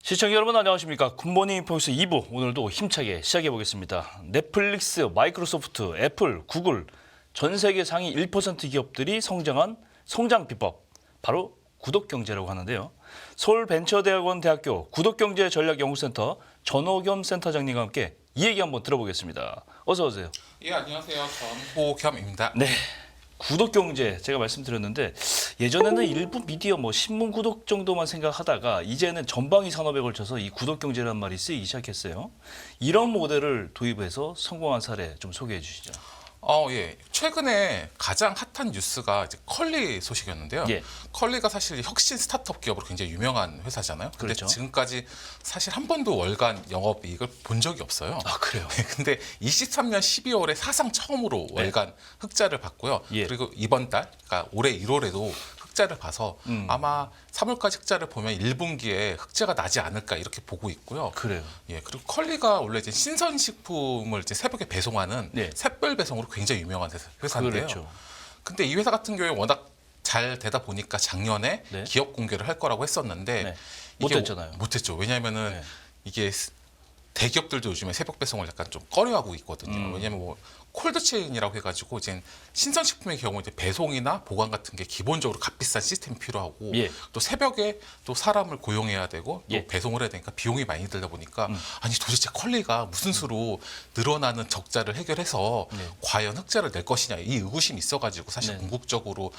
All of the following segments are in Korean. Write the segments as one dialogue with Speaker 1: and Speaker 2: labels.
Speaker 1: 시청자 여러분 안녕하십니까. 굿모닝 포커스 2부 오늘도 힘차게 시작해 보겠습니다. 넷플릭스, 마이크로소프트, 애플, 구글 전 세계 상위 1% 기업들이 성장한 성장 비법 바로 구독경제라고 하는데요. 서울벤처대학원 대학교 구독경제전략연구센터 전호겸 센터장님과 함께 이 얘기 한번 들어보겠습니다. 어서 오세요.
Speaker 2: 예, 안녕하세요. 전호겸입니다.
Speaker 1: 네. 구독경제 제가 말씀드렸는데 예전에는 일부 미디어 신문 구독 정도만 생각하다가 이제는 전방위 산업에 걸쳐서 이 구독경제라는 말이 쓰이기 시작했어요. 이런 모델을 도입해서 성공한 사례 좀 소개해 주시죠.
Speaker 2: 예. 최근에 가장 핫한 뉴스가 이제 컬리 소식이었는데요.
Speaker 1: 예.
Speaker 2: 컬리가 사실 혁신 스타트업 기업으로 굉장히 유명한 회사잖아요. 근데
Speaker 1: 그렇죠.
Speaker 2: 지금까지 사실 한 번도 월간 영업이익을 본 적이 없어요.
Speaker 1: 아, 그래요?
Speaker 2: 근데 23년 12월에 사상 처음으로 월간 흑자를 봤고요.
Speaker 1: 예.
Speaker 2: 그리고 이번 달, 그러니까 올해 1월에도 흑자를 봐서 아마 3월까지 흑자를 보면 1분기에 흑자가 나지 않을까 이렇게 보고 있고요.
Speaker 1: 그래요.
Speaker 2: 예, 그리고 컬리가 원래 이제 신선식품을 이제 새벽에 배송하는
Speaker 1: 네.
Speaker 2: 샛별 배송으로 굉장히 유명한 회사인데요.
Speaker 1: 그렇죠.
Speaker 2: 근데 이 회사 같은 경우에 워낙 잘 되다 보니까 작년에
Speaker 1: 네.
Speaker 2: 기업 공개를 할 거라고 했었는데
Speaker 1: 네.
Speaker 2: 이게
Speaker 1: 못했잖아요.
Speaker 2: 못했죠. 왜냐하면은
Speaker 1: 네.
Speaker 2: 이게 대기업들도 요즘에 새벽 배송을 약간 좀 꺼려하고 있거든요. 왜냐하면 콜드체인이라고 해가지고 이제 신선식품의 경우 이제 배송이나 보관 같은 게 기본적으로 값비싼 시스템이 필요하고
Speaker 1: 예.
Speaker 2: 또 새벽에 또 사람을 고용해야 되고 또
Speaker 1: 예.
Speaker 2: 배송을 해야 되니까 비용이 많이 들다 보니까 아니 도대체 컬리가 무슨 수로 늘어나는 적자를 해결해서 과연 흑자를 낼 것이냐 이 의구심이 있어가지고 사실
Speaker 1: 네.
Speaker 2: 궁극적으로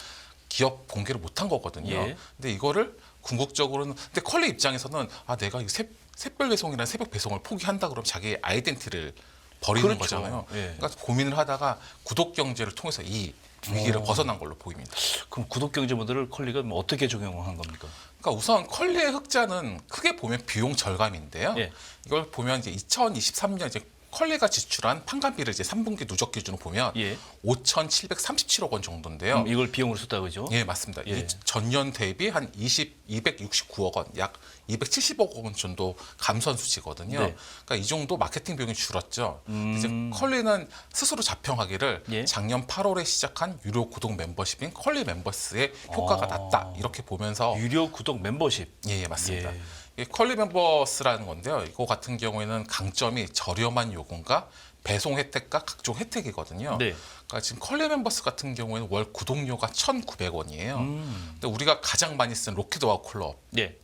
Speaker 2: 기업 공개를 못한 거거든요.
Speaker 1: 예.
Speaker 2: 근데 이거를 궁극적으로는 근데 컬리 입장에서는 zet별 배송이나 새벽 배송을 포기한다 그러면 자기의 아이덴티티를 버리는
Speaker 1: 그렇죠.
Speaker 2: 거잖아요.
Speaker 1: 예.
Speaker 2: 그러니까 고민을 하다가 구독 경제를 통해서 이 위기를 벗어난 걸로 보입니다.
Speaker 1: 그럼 구독경제 모델을 컬리가 어떻게 적용한 겁니까?
Speaker 2: 그러니까 우선 컬리의 흑자는 크게 보면 비용 절감인데요.
Speaker 1: 예.
Speaker 2: 이걸 보면 이제 2023년 이제 컬리가 지출한 판관비를 이제 3분기 누적 기준으로 보면
Speaker 1: 예.
Speaker 2: 5,737억 원 정도인데요.
Speaker 1: 이걸 비용으로 썼다고 그죠?
Speaker 2: 예, 맞습니다.
Speaker 1: 예.
Speaker 2: 이 전년 대비 한 269억 원, 약 270억 원 정도 감소한 수치거든요.
Speaker 1: 네.
Speaker 2: 그러니까 이 정도 마케팅 비용이 줄었죠. 이제 컬리는 스스로 자평하기를
Speaker 1: 예.
Speaker 2: 작년 8월에 시작한 유료 구독 멤버십인 컬리 멤버스의 효과가 났다. 이렇게 보면서
Speaker 1: 유료 구독 멤버십.
Speaker 2: 예, 맞습니다.
Speaker 1: 예.
Speaker 2: 이 컬리 멤버스라는 건데요. 이거 같은 경우에는 강점이 저렴한 요금과 배송 혜택과 각종 혜택이거든요.
Speaker 1: 네.
Speaker 2: 그러니까 지금 컬리 멤버스 같은 경우에는 월 구독료가 1,900원이에요. 근데 우리가 가장 많이 쓴 로켓와우 클럽.
Speaker 1: 예.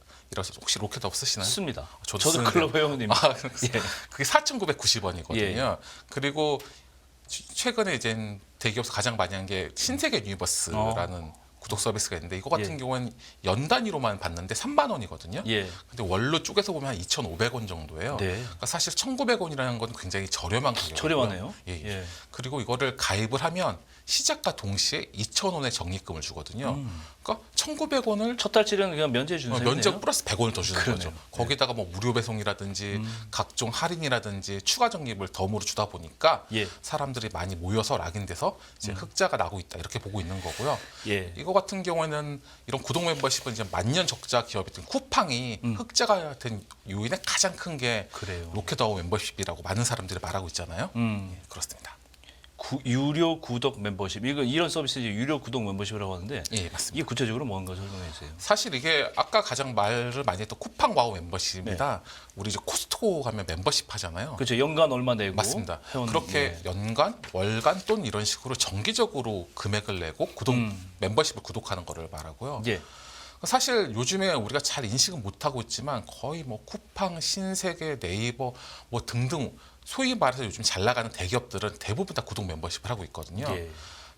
Speaker 2: 혹시 로켓와우 쓰시나요?
Speaker 1: 씁니다.
Speaker 2: 저도
Speaker 1: 저도 클럽 회원님.
Speaker 2: 그게 4,990원이거든요. 그리고 최근에 이제 대기업에서 가장 많이 한 게 신세계 유니버스라는 구독 서비스가 있는데 이거 같은 경우는 연 단위로만 받는데 3만 원이거든요.
Speaker 1: 예.
Speaker 2: 근데 월로 쪼개서 보면 한 2,500원 정도예요.
Speaker 1: 네.
Speaker 2: 그러니까 사실 1,900원이라는 건 굉장히 저렴한 가격이에요.
Speaker 1: 저렴하네요.
Speaker 2: 예.
Speaker 1: 예.
Speaker 2: 그리고 이거를 가입을 하면 시작과 동시에 2,000원의 적립금을 주거든요. 그러니까 1,900원을
Speaker 1: 첫 달치는 그냥 면제해 주는 셈이네요.
Speaker 2: 면적 플러스 100원을 더 주는
Speaker 1: 그러네요.
Speaker 2: 거죠. 거기다가 뭐 무료 배송이라든지 각종 할인이라든지 추가 적립을 덤으로 주다 보니까
Speaker 1: 예.
Speaker 2: 사람들이 많이 모여서 락인돼서 이제 흑자가 나고 있다 이렇게 보고 있는 거고요.
Speaker 1: 예.
Speaker 2: 이거 같은 경우에는 이런 구독 멤버십은 이제 만년 적자 기업이든 쿠팡이 흑자가 된 요인의 가장 큰 게
Speaker 1: 그래요.
Speaker 2: 로켓아웃 멤버십이라고 많은 사람들이 말하고 있잖아요. 예, 그렇습니다.
Speaker 1: 유료 구독 멤버십. 이런 서비스 이제 유료 구독 멤버십이라고 하는데
Speaker 2: 예, 맞습니다.
Speaker 1: 이게 구체적으로 뭔가 설명해 주세요.
Speaker 2: 사실 이게 아까 가장 말을 많이 했던 쿠팡 와우 멤버십입니다. 우리 이제 코스트코 가면 멤버십 하잖아요.
Speaker 1: 그렇죠. 연간 얼마 내고
Speaker 2: 맞습니다.
Speaker 1: 회원,
Speaker 2: 그렇게
Speaker 1: 예.
Speaker 2: 연간, 월간 또는 이런 식으로 정기적으로 금액을 내고 구독 멤버십을 구독하는 거를 말하고요.
Speaker 1: 예.
Speaker 2: 사실 요즘에 우리가 잘 인식은 못하고 있지만 거의 뭐 쿠팡, 신세계, 네이버 뭐 등등 소위 말해서 요즘 잘 나가는 대기업들은 대부분 다 구독 멤버십을 하고 있거든요.
Speaker 1: 예.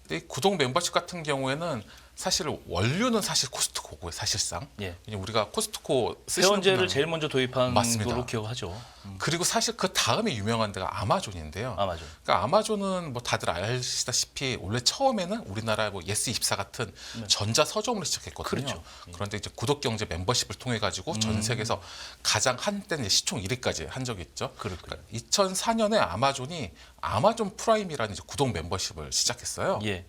Speaker 2: 근데 이 구독 멤버십 같은 경우에는 사실 원료는 사실 코스트코고요, 사실상.
Speaker 1: 예.
Speaker 2: 왜냐면 우리가 코스트코 쓰시는
Speaker 1: 회원제를
Speaker 2: 분들
Speaker 1: 제일 먼저 도입한
Speaker 2: 맞습니다.
Speaker 1: 걸로 기억하죠.
Speaker 2: 그리고 사실 그 다음에 유명한 데가 아마존인데요.
Speaker 1: 아마존.
Speaker 2: 그러니까 아마존은 뭐 다들 아시다시피 원래 처음에는 우리나라 뭐 예스24 같은 전자 서점으로 시작했거든요.
Speaker 1: 그렇죠.
Speaker 2: 그런데 이제 구독 경제 멤버십을 통해 가지고 전 세계에서 가장 한때는 이제 시총 1위까지 한 적이 있죠.
Speaker 1: 그렇군요.
Speaker 2: 2004년에 아마존이 아마존 프라임이라는 이제 구독 멤버십을 시작했어요.
Speaker 1: 예.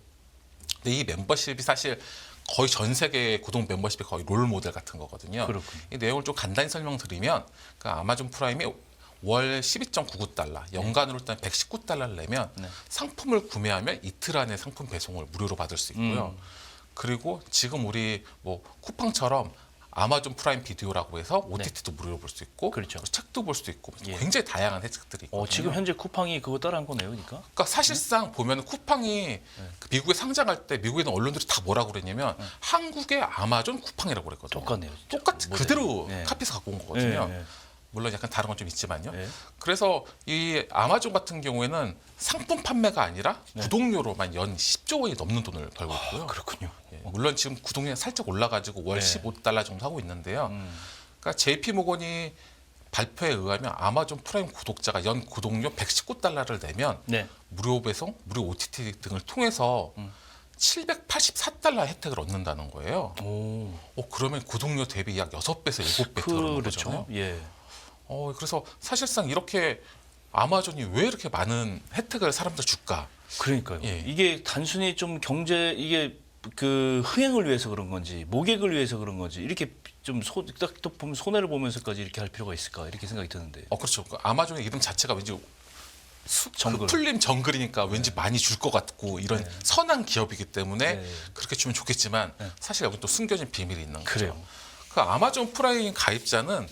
Speaker 2: 근데 이 멤버십이 사실 거의 전 세계 구독 멤버십의 거의 롤 모델 같은 거거든요.
Speaker 1: 그렇군요.
Speaker 2: 이 내용을 좀 간단히 설명드리면 그러니까 아마존 프라임이 월 12.99달러, 연간으로 일단 119달러를 내면
Speaker 1: 네.
Speaker 2: 상품을 구매하면 이틀 안에 상품 배송을 무료로 받을 수 있고요. 그리고 지금 우리 뭐 쿠팡처럼 아마존 프라임 비디오라고 해서 OTT도 무료로 볼 수 있고,
Speaker 1: 그렇죠.
Speaker 2: 그리고 책도 볼 수 있고,
Speaker 1: 예.
Speaker 2: 굉장히 다양한 혜택들이 있거든요.
Speaker 1: 지금 현재 쿠팡이 그거 따라한 거네요, 그러니까.
Speaker 2: 그러니까 사실상 보면 쿠팡이 그 미국에 상장할 때 미국에 있는 언론들이 다 뭐라고 그랬냐면 한국의 아마존 쿠팡이라고 그랬거든요.
Speaker 1: 똑같네요. 진짜.
Speaker 2: 똑같이
Speaker 1: 모델이.
Speaker 2: 그대로
Speaker 1: 네.
Speaker 2: 카피해서 갖고 온 거거든요.
Speaker 1: 네, 네.
Speaker 2: 물론 약간 다른 건 좀 있지만요.
Speaker 1: 네.
Speaker 2: 그래서 이 아마존 같은 경우에는 상품 판매가 아니라 구독료로만 연 10조 원이 넘는 돈을 벌고 있고요.
Speaker 1: 그렇군요.
Speaker 2: 예, 물론 지금 구독료가 살짝 올라가지고 월
Speaker 1: 네.
Speaker 2: 15달러 정도 하고 있는데요. 그러니까 JP 모건이 발표에 의하면 아마존 프라임 구독자가 연 구독료 119달러를 내면
Speaker 1: 네.
Speaker 2: 무료 배송, 무료 OTT 등을 통해서 784달러 혜택을 얻는다는 거예요.
Speaker 1: 오.
Speaker 2: 그러면 구독료 대비 약 6배에서 7배 들어가는 거잖아요.
Speaker 1: 그렇죠. 예.
Speaker 2: 그래서 사실상 이렇게 아마존이 왜 이렇게 많은 혜택을 사람들 줄까?
Speaker 1: 그러니까요.
Speaker 2: 예.
Speaker 1: 이게 단순히 좀 이게 그 흥행을 위해서 그런 건지 모객을 위해서 그런 건지 이렇게 좀 딱 보면 손해를 보면서까지 이렇게 할 필요가 있을까 이렇게 생각이 드는데.
Speaker 2: 그렇죠. 그 아마존의 이름 자체가 왠지
Speaker 1: 정글.
Speaker 2: 풀림 정글이니까 왠지 많이 줄 것 같고 이런 선한 기업이기 때문에
Speaker 1: 네.
Speaker 2: 그렇게 주면 좋겠지만 사실 여기 또 숨겨진 비밀이 있는 거죠.
Speaker 1: 그래요.
Speaker 2: 그 아마존 프라임 가입자는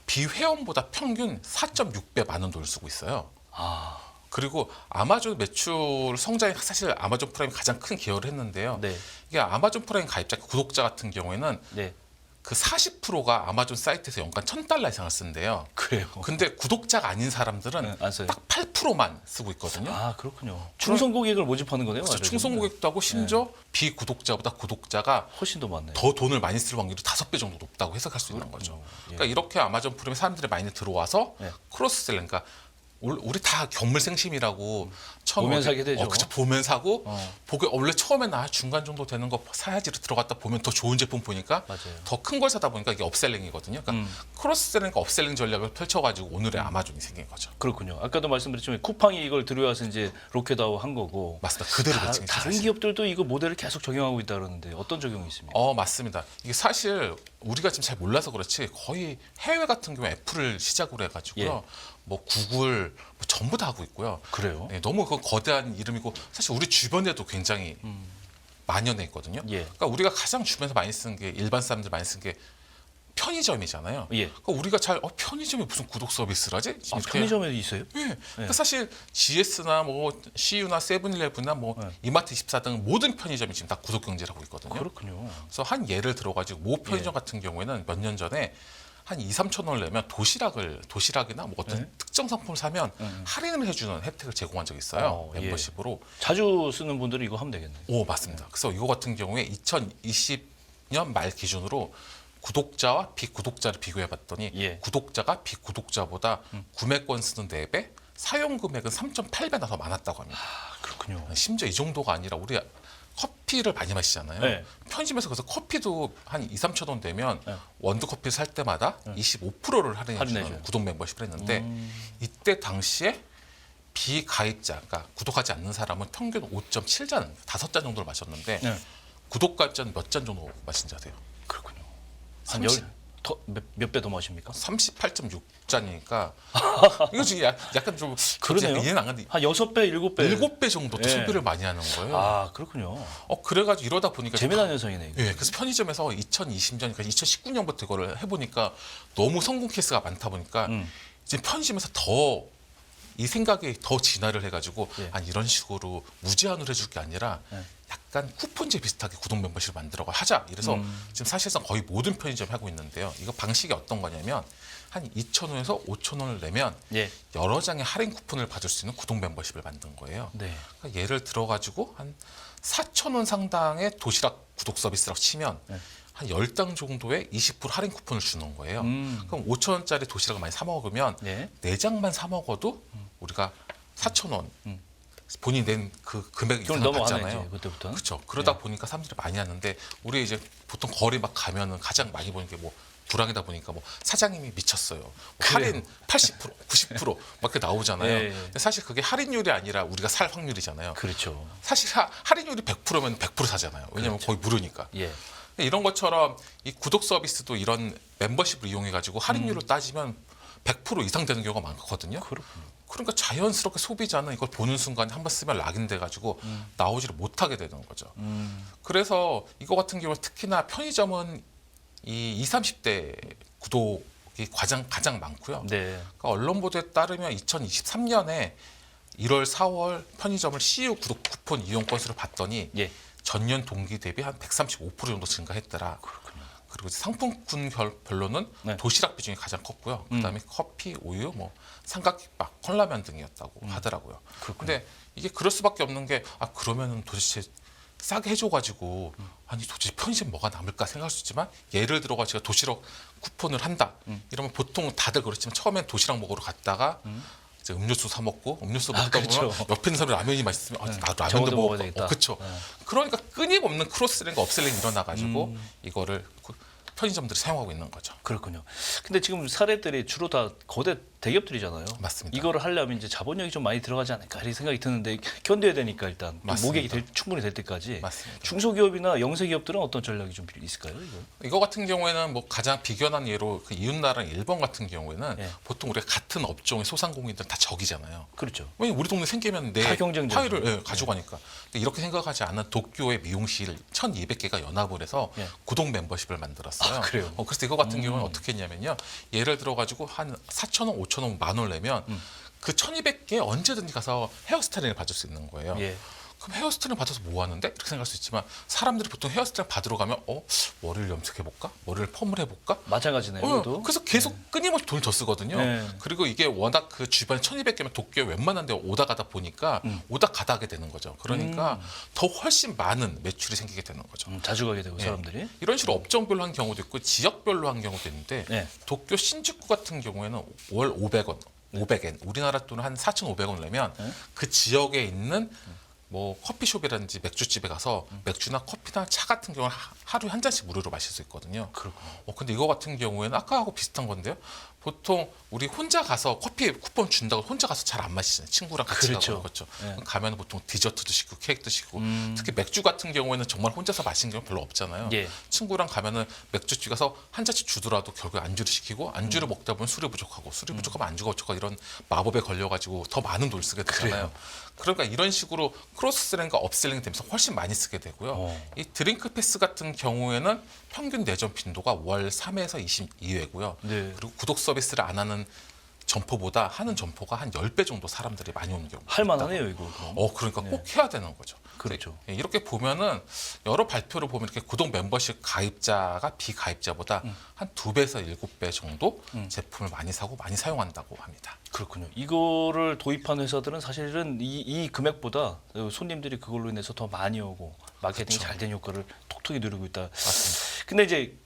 Speaker 2: 비회원보다 평균 4.6배 많은 돈을 쓰고 있어요.
Speaker 1: 아.
Speaker 2: 그리고 아마존 매출 성장이 사실 아마존 프라임이 가장 큰 기여를 했는데요.
Speaker 1: 네.
Speaker 2: 이게 아마존 프라임 가입자 구독자 같은 경우에는
Speaker 1: 네.
Speaker 2: 그 40%가 아마존 사이트에서 연간 1,000달러 이상을 쓴대요.
Speaker 1: 그래요.
Speaker 2: 근데 구독자가 아닌 사람들은
Speaker 1: 네, 안 써요.
Speaker 2: 딱 8%만 쓰고 있거든요.
Speaker 1: 아, 그렇군요. 충성 고객을 모집하는 거네요.
Speaker 2: 그래서
Speaker 1: 말하자면.
Speaker 2: 충성 고객도 하고 심지어 비구독자보다 구독자가
Speaker 1: 훨씬 더 많네요.
Speaker 2: 더 돈을 많이 쓸 확률이 5배 정도 높다고 해석할 수 있는 거죠.
Speaker 1: 예.
Speaker 2: 그러니까 이렇게 아마존 프라임에 사람들이 많이 들어와서
Speaker 1: 네.
Speaker 2: 크로스셀링, 그러니까 우리 다 경물생심이라고 처음
Speaker 1: 보면 사게 되죠.
Speaker 2: 그쵸, 보면 사고
Speaker 1: 어.
Speaker 2: 보게 원래 처음에는 중간 정도 되는 거 사야지로 들어갔다 보면 더 좋은 제품 보니까
Speaker 1: 맞아요.
Speaker 2: 더 큰 걸 사다 보니까 이게 업셀링이거든요. 그러니까 크로스셀링과 업셀링 전략을 펼쳐가지고 오늘의 아마존이 생긴 거죠.
Speaker 1: 그렇군요. 아까도 말씀드렸지만 쿠팡이 이걸 들여와서 이제 로켓아웃 한 거고.
Speaker 2: 맞습니다. 그대로 매칭했죠.
Speaker 1: 다른
Speaker 2: 사실.
Speaker 1: 기업들도 이거 모델을 계속 적용하고 있다 그러는데 어떤 적용이 있습니까?
Speaker 2: 맞습니다. 이게 사실 우리가 지금 잘 몰라서 그렇지 거의 해외 같은 경우에 애플을 시작으로 해가지고요.
Speaker 1: 예.
Speaker 2: 뭐 구글 뭐 전부 다 하고 있고요.
Speaker 1: 그래요?
Speaker 2: 네, 너무 그 거대한 이름이고 사실 우리 주변에도 굉장히 만연해 있거든요.
Speaker 1: 예.
Speaker 2: 그러니까 우리가 가장 주변에서 많이 쓰는 게 일반 사람들 많이 쓰는 게 편의점이잖아요.
Speaker 1: 예.
Speaker 2: 그러니까 우리가 잘 편의점이 무슨 구독 서비스를 하지?
Speaker 1: 아,
Speaker 2: 이렇게
Speaker 1: 편의점에도 있어요?
Speaker 2: 예. 그러니까 사실 GS나 뭐 CU나 세븐일레븐이나 뭐 이마트 24 등 모든 편의점이 지금 다 구독 경제를 하고 있거든요.
Speaker 1: 그렇군요.
Speaker 2: 그래서 한 예를 들어가지고 모 편의점 같은 경우에는 몇 년 전에 한 2, 3천 원을 내면 도시락이나 뭐 어떤 특정 상품을 사면 할인을 해주는 혜택을 제공한 적이 있어요.
Speaker 1: 예.
Speaker 2: 멤버십으로.
Speaker 1: 자주 쓰는 분들은 이거 하면 되겠네요.
Speaker 2: 오, 맞습니다. 그래서 이거 같은 경우에 2020년 말 기준으로 구독자와 비구독자를 비교해 봤더니
Speaker 1: 예.
Speaker 2: 구독자가 비구독자보다 구매 건수는 4배, 사용 금액은 3.8배나 더 많았다고 합니다.
Speaker 1: 아, 그렇군요.
Speaker 2: 심지어 이 정도가 아니라 우리 커피를 많이 마시잖아요.
Speaker 1: 네.
Speaker 2: 편의점에서 그래서 커피도 한 2, 3천 원 되면
Speaker 1: 네.
Speaker 2: 원두커피 살 때마다 25%를 할인해
Speaker 1: 할인해줘요.
Speaker 2: 주는 구독 멤버십을 했는데 이때 당시에 비가입자, 그러니까 구독하지 않는 사람은 평균 5.7잔, 5잔 정도를 마셨는데
Speaker 1: 네.
Speaker 2: 구독가자는 몇 잔 정도 마신지 아세요?
Speaker 1: 그렇군요. 한
Speaker 2: 30.
Speaker 1: 몇 배 더 마십니까?
Speaker 2: 38.6잔이니까 이거 지금 약간 좀
Speaker 1: 그러네요.
Speaker 2: 이해는 안 가는데
Speaker 1: 한 6배, 7배.
Speaker 2: 7배 정도
Speaker 1: 예.
Speaker 2: 소비를 많이 하는 거예요.
Speaker 1: 아, 그렇군요.
Speaker 2: 그래가지고 이러다 보니까
Speaker 1: 재미난 현상이네. 이거.
Speaker 2: 예, 그래서 편의점에서 2020년, 그러니까 2019년부터 이거를 해보니까 너무 성공 케이스가 많다 보니까 이제 편의점에서 더 이 생각이 더 진화를 해가지고
Speaker 1: 예.
Speaker 2: 이런 식으로 무제한으로 해줄 게 아니라
Speaker 1: 예.
Speaker 2: 약간 쿠폰제 비슷하게 구독 멤버십을 만들어 하자. 이래서 지금 사실상 거의 모든 편의점이 하고 있는데요. 이거 방식이 어떤 거냐면 한 2,000원에서 5,000원을 내면
Speaker 1: 예.
Speaker 2: 여러 장의 할인 쿠폰을 받을 수 있는 구독 멤버십을 만든 거예요.
Speaker 1: 네.
Speaker 2: 그러니까 예를 들어가지고 한 4,000원 상당의 도시락 구독 서비스라고 치면 한 10장 정도의 20% 할인 쿠폰을 주는 거예요. 그럼 5,000원짜리 도시락을 많이 사 먹으면
Speaker 1: 네.
Speaker 2: 4장만 사 먹어도 우리가 4,000원 본인이 낸 그 금액
Speaker 1: 좀
Speaker 2: 이상을
Speaker 1: 넘어가네
Speaker 2: 받잖아요.
Speaker 1: 이제 그때부터는.
Speaker 2: 그렇죠. 그러다 보니까 사람들이 많이 하는데 우리 이제 보통 거리 막 가면은 가장 많이 보는 게 뭐 불황이다 보니까 뭐 사장님이 미쳤어요. 뭐 할인 80%, 90% 막 이렇게 나오잖아요.
Speaker 1: 예, 예.
Speaker 2: 근데 사실 그게 할인율이 아니라 우리가 살 확률이잖아요.
Speaker 1: 그렇죠.
Speaker 2: 사실 할인율이 100%면 100% 사잖아요. 왜냐하면 거의 무료니까.
Speaker 1: 예.
Speaker 2: 이런 것처럼 이 구독 서비스도 이런 멤버십을 이용해 가지고 할인율을 따지면 100% 이상 되는 경우가 많거든요.
Speaker 1: 그렇군요.
Speaker 2: 그러니까 자연스럽게 소비자는 이걸 보는 순간 한번 쓰면 락인돼 가지고 나오지를 못하게 되는 거죠. 그래서 이거 같은 경우 특히나 편의점은 이 20, 30대 구독이 가장 많고요.
Speaker 1: 네.
Speaker 2: 그러니까 언론 보도에 따르면 2023년에 1월, 4월 편의점을 CU 구독 쿠폰 이용 건수를 봤더니
Speaker 1: 예.
Speaker 2: 전년 동기 대비 한 135% 정도 증가했더라.
Speaker 1: 그렇군요.
Speaker 2: 그리고 이제 상품군 별로는
Speaker 1: 네.
Speaker 2: 도시락 비중이 가장 컸고요. 그다음에 커피, 우유, 뭐 삼각김밥, 컵라면 등이었다고 하더라고요.
Speaker 1: 그렇군요.
Speaker 2: 근데 이게 그럴 수밖에 없는 게 그러면은 도대체 싸게 해줘가지고 아니 도대체 편의점 뭐가 남을까 생각할 수 있지만 예를 들어가 제가 도시락 쿠폰을 한다 이러면 보통 다들 그렇지만 처음엔 도시락 먹으러 갔다가 이제 음료수 사 먹고 음료수 먹다
Speaker 1: 그렇죠.
Speaker 2: 보면 옆에 있는 사람이 라면이 맛있으면 나도
Speaker 1: 저것도
Speaker 2: 라면도
Speaker 1: 먹어야
Speaker 2: 먹어.
Speaker 1: 되겠다.
Speaker 2: 그렇죠.
Speaker 1: 네.
Speaker 2: 그러니까 끊임없는 크로스링과 업셀링이 일어나가지고 이거를 편의점들이 사용하고 있는 거죠.
Speaker 1: 그렇군요. 근데 지금 사례들이 주로 다 거대 대기업들이잖아요.
Speaker 2: 맞습니다.
Speaker 1: 이거를 하려면 이제 자본력이 좀 많이 들어가지 않을까 이런 생각이 드는데 견뎌야 되니까 일단 좀
Speaker 2: 맞습니다.
Speaker 1: 모객이 충분히 될 때까지.
Speaker 2: 맞습니다.
Speaker 1: 중소기업이나 영세기업들은 어떤 전략이 좀 있을까요?
Speaker 2: 이거 같은 경우에는 뭐 가장 비견한 예로 그 이웃나라 일본 같은 경우에는
Speaker 1: 예.
Speaker 2: 보통 우리가 같은 업종의 소상공인들 다 적이잖아요.
Speaker 1: 그렇죠.
Speaker 2: 왜냐 우리 동네 생기면 내
Speaker 1: 다 경쟁자죠.
Speaker 2: 파일을 가져가니까. 근데 이렇게 생각하지 않은 도쿄의 미용실 1,200개가 연합을 해서
Speaker 1: 예.
Speaker 2: 구독 멤버십을 만들었어요.
Speaker 1: 아, 그래요?
Speaker 2: 그래서 이거 같은 경우는 어떻게 했냐면요. 예를 들어 가지고 한 4,000원, 5,000원, 10,000원을 내면 그 1,200개 언제든지 가서 헤어스타일링을 받을 수 있는 거예요.
Speaker 1: 예.
Speaker 2: 그럼 헤어스타일링 받아서 뭐 하는데? 이렇게 생각할 수 있지만 사람들이 보통 헤어스타일링 받으러 가면 머리를 염색해볼까? 머리를 펌을 해볼까?
Speaker 1: 마찬가지네요. 이것도.
Speaker 2: 그래서 계속 끊임없이 돈을 더 쓰거든요.
Speaker 1: 네.
Speaker 2: 그리고 이게 워낙 그 주변에 1,200개면 도쿄에 웬만한 데 오다 가다 보니까 오다 가다 하게 되는 거죠. 그러니까 더 훨씬 많은 매출이 생기게 되는 거죠.
Speaker 1: 자주 가게 되고
Speaker 2: 예.
Speaker 1: 사람들이.
Speaker 2: 이런 식으로 업종별로 한 경우도 있고 지역별로 한 경우도 있는데
Speaker 1: 네.
Speaker 2: 도쿄 신주쿠 같은 경우에는 월 500원, 500엔, 우리나라 돈으로 한 4,500원 내면 그 지역에 있는 뭐 커피숍이라든지 맥주집에 가서 맥주나 커피나 차 같은 경우는 하루에 한 잔씩 무료로 마실 수 있거든요.
Speaker 1: 그렇군요.
Speaker 2: 근데 이거 같은 경우에는 아까하고 비슷한 건데요. 보통 우리 혼자 가서 커피 쿠폰 준다고 혼자 가서 잘 안 마시잖아요. 친구랑 같이
Speaker 1: 그렇죠.
Speaker 2: 가고 그렇죠.
Speaker 1: 네.
Speaker 2: 가면 보통 디저트도 시키고 케이크도 시키고 특히 맥주 같은 경우에는 정말 혼자서 마시는 경우 별로 없잖아요.
Speaker 1: 예.
Speaker 2: 친구랑 가면은 맥주집 가서 한 잔씩 주더라도 결국 안주를 시키고 안주를 먹다 보면 술이 부족하고 술이 부족하면 안주가 부족하고 이런 마법에 걸려가지고 더 많은 돈을 쓰게 되잖아요. 그러니까 이런 식으로 크로스셀링과 업셀링이 되면서 훨씬 많이 쓰게 되고요. 이 드링크 패스 같은 경우에는 평균 내점 빈도가 월 3에서 22회고요.
Speaker 1: 네.
Speaker 2: 그리고 구독 서비스를 안 하는 점포보다 하는 점포가 한 10배 정도 사람들이 많이 오는 경우가
Speaker 1: 할
Speaker 2: 있다고.
Speaker 1: 만하네요, 이거. 그럼.
Speaker 2: 그러니까 꼭 해야 되는 거죠.
Speaker 1: 그렇죠.
Speaker 2: 예, 이렇게 보면은 여러 발표를 보면 이렇게 구독 멤버십 가입자가 비가입자보다 한 2배에서 7배 정도 제품을 많이 사고 많이 사용한다고 합니다.
Speaker 1: 그렇군요. 이거를 도입한 회사들은 사실은 이 금액보다 손님들이 그걸로 인해서 더 많이 오고 마케팅이 잘 된 효과를 톡톡히 누리고 있다.
Speaker 2: 맞습니다.
Speaker 1: 근데 이제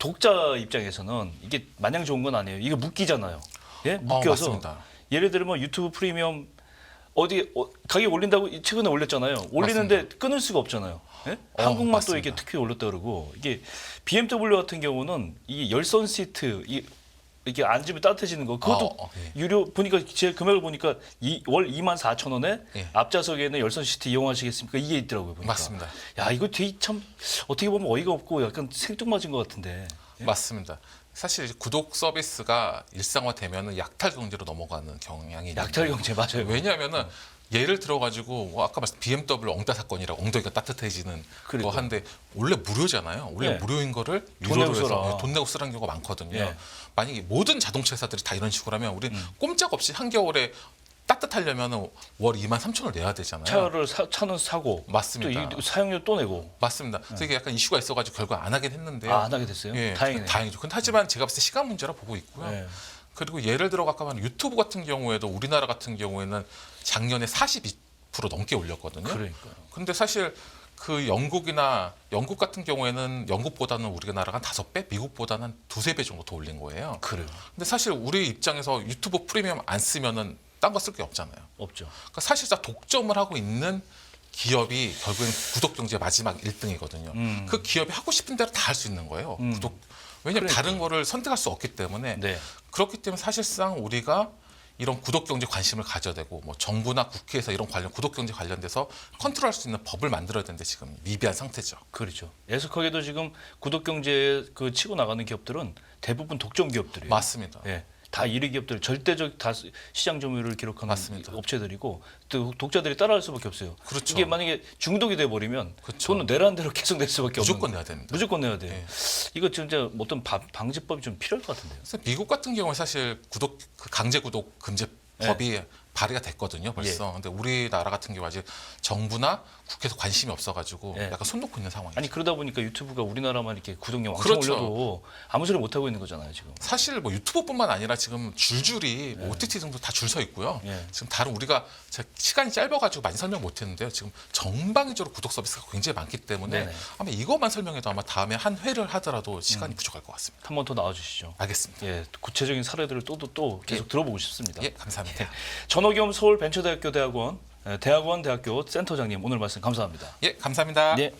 Speaker 1: 독자 입장에서는 이게 마냥 좋은 건 아니에요. 이게 묶이잖아요. 예? 묶여서
Speaker 2: 맞습니다.
Speaker 1: 예를 들면 유튜브 프리미엄 어디 가격 올린다고 최근에 올렸잖아요. 올리는데 끊을 수가 없잖아요. 예? 한국만 또 이게
Speaker 2: 맞습니다.
Speaker 1: 특히 올렸다 그러고 이게 BMW 같은 경우는 이 열선 시트 이게 앉으면 따뜻해지는 거 그것도
Speaker 2: 예.
Speaker 1: 유료 보니까 제 금액을 보니까 월 24,000원에
Speaker 2: 예.
Speaker 1: 앞좌석에는 열선 시트 이용하시겠습니까? 이게 있더라고요. 보니까.
Speaker 2: 맞습니다.
Speaker 1: 야 이거 되게 참 어떻게 보면 어이가 없고 약간 생뚱맞은 것 같은데.
Speaker 2: 맞습니다. 사실 이제 구독 서비스가 일상화되면은 약탈 경제로 넘어가는 경향이 있는데
Speaker 1: 약탈 경제 맞아요.
Speaker 2: 왜냐하면은 예를 들어가지고 아까 말씀 BMW 엉따 사건이라고 엉덩이가 따뜻해지는
Speaker 1: 그러니까.
Speaker 2: 거 한데 원래 무료잖아요. 원래
Speaker 1: 네.
Speaker 2: 무료인 거를
Speaker 1: 돈
Speaker 2: 유료로
Speaker 1: 내고
Speaker 2: 해서
Speaker 1: 써라.
Speaker 2: 돈 내고 쓰라는 경우가 많거든요.
Speaker 1: 예.
Speaker 2: 만약에 모든 자동차 회사들이 다 이런 식으로 하면 우리 꼼짝없이 한겨울에 따뜻하려면 월 23,000원을 내야 되잖아요.
Speaker 1: 차는 사고
Speaker 2: 맞습니다.
Speaker 1: 또 사용료 또 내고
Speaker 2: 맞습니다. 그래서 이게 약간 이슈가 있어가지고 결국 안 하긴 했는데요.
Speaker 1: 안 하게 됐어요.
Speaker 2: 예,
Speaker 1: 다행이네요.
Speaker 2: 다행이죠. 근데 하지만 제가 봤을 때 시간 문제라 보고 있고요.
Speaker 1: 예.
Speaker 2: 그리고 예를 들어 아까 말한 유튜브 같은 경우에도 우리나라 같은 경우에는 작년에 42% 넘게 올렸거든요.
Speaker 1: 그러니까요.
Speaker 2: 근데 사실 그 영국 같은 경우에는 영국보다는 우리나라가 한 5배, 미국보다는 한 2~3배 정도 더 올린 거예요.
Speaker 1: 그래요.
Speaker 2: 근데 사실 우리 입장에서 유튜브 프리미엄 안 쓰면은 딴 거 쓸 게 없잖아요.
Speaker 1: 없죠.
Speaker 2: 그러니까 사실상 독점을 하고 있는 기업이 결국엔 구독경제 마지막 1등이거든요. 그 기업이 하고 싶은 대로 다 할 수 있는 거예요. 왜냐하면 다른 거를 선택할 수 없기 때문에
Speaker 1: 네.
Speaker 2: 그렇기 때문에 사실상 우리가 이런 구독경제 관심을 가져야 되고 뭐 정부나 국회에서 이런 구독경제 관련돼서 컨트롤할 수 있는 법을 만들어야 되는데 지금 미비한 상태죠.
Speaker 1: 그렇죠. 애석하게도 지금 구독 경제에 그 치고 나가는 기업들은 대부분 독점 기업들이에요.
Speaker 2: 맞습니다.
Speaker 1: 예. 다 1위 기업들 절대적 다 시장 점유율을 기록하는
Speaker 2: 맞습니다.
Speaker 1: 업체들이고 또 독자들이 따라할 수밖에 없어요.
Speaker 2: 그렇죠.
Speaker 1: 이게 만약에 중독이 돼 버리면
Speaker 2: 그렇죠.
Speaker 1: 돈은 내라는 대로 계속 낼 수밖에 없는
Speaker 2: 무조건 내야 됩니다.
Speaker 1: 무조건 내야 돼요.
Speaker 2: 예.
Speaker 1: 이거 진짜 어떤 방지법이 좀 필요할 것 같은데요.
Speaker 2: 그래서 미국 같은 경우는 사실 강제 구독 금지 법이 발의가 됐거든요, 벌써. 근데 우리나라 같은 경우 아직 정부나 국회에서 관심이 없어가지고
Speaker 1: 예.
Speaker 2: 약간 손 놓고 있는 상황이죠.
Speaker 1: 아니 그러다 보니까 유튜브가 우리나라만 이렇게 구독량 왕창
Speaker 2: 그렇죠.
Speaker 1: 올려도 아무 소리 못 하고 있는 거잖아요, 지금.
Speaker 2: 사실 뭐 유튜브뿐만 아니라 지금 줄줄이 뭐 OTT 등도 다 줄 서 있고요.
Speaker 1: 예.
Speaker 2: 지금 다른 우리가 시간이 짧아가지고 많이 설명 못했는데요. 지금 전방위적으로 구독 서비스가 굉장히 많기 때문에
Speaker 1: 네네.
Speaker 2: 아마 이것만 설명해도 아마 다음에 한 회를 하더라도 시간이 부족할 것 같습니다.
Speaker 1: 한 번 더 나와주시죠.
Speaker 2: 알겠습니다.
Speaker 1: 예, 구체적인 사례들을 또 계속 들어보고 싶습니다.
Speaker 2: 예, 감사합니다.
Speaker 1: 전호겸 서울벤처대학교 대학원 대학교 센터장님 오늘 말씀 감사합니다.
Speaker 2: 예, 감사합니다.
Speaker 1: 네.